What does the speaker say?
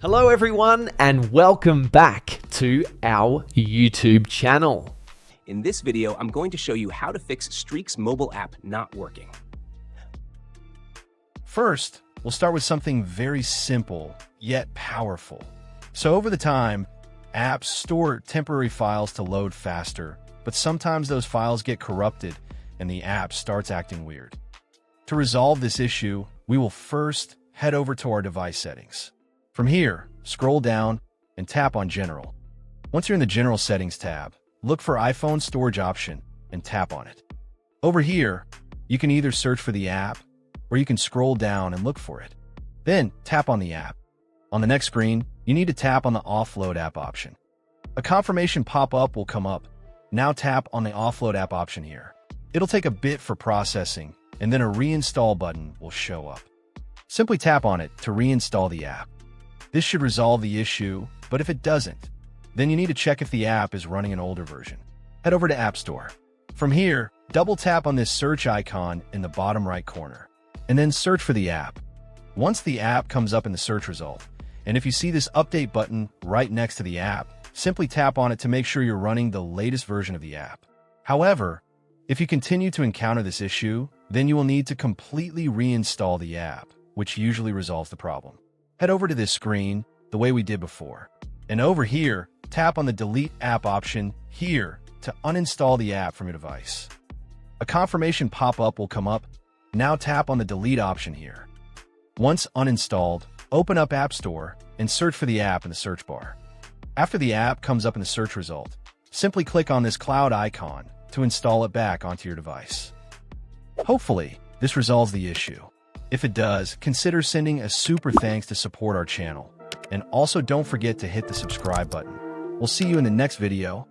Hello everyone and welcome back to our YouTube channel. In this video, I'm going to show you how to fix Streak's mobile app not working. First, we'll start with something very simple, yet powerful. So over the time, apps store temporary files to load faster, but sometimes those files get corrupted and the app starts acting weird. To resolve this issue, we will first head over to our device settings. From here, scroll down and tap on General. Once you're in the General Settings tab, look for iPhone Storage option and tap on it. Over here, you can either search for the app or you can scroll down and look for it. Then tap on the app. On the next screen, you need to tap on the Offload app option. A confirmation pop-up will come up. Now tap on the Offload app option here. It'll take a bit for processing, and then a reinstall button will show up. Simply tap on it to reinstall the app. This should resolve the issue, but if it doesn't, then you need to check if the app is running an older version. Head over to App Store. From here, double tap on this search icon in the bottom right corner, and then search for the app. Once the app comes up in the search result, and if you see this update button right next to the app, simply tap on it to make sure you're running the latest version of the app. However, if you continue to encounter this issue, then you will need to completely reinstall the app, which usually resolves the problem. Head over to this screen the way we did before. And over here, tap on the Delete App option here to uninstall the app from your device. A confirmation pop-up will come up. Now tap on the Delete option here. Once uninstalled, open up App Store and search for the app in the search bar. After the app comes up in the search result, simply click on this cloud icon to install it back onto your device. Hopefully, this resolves the issue. If it does, consider sending a super thanks to support our channel. And also don't forget to hit the subscribe button. We'll see you in the next video.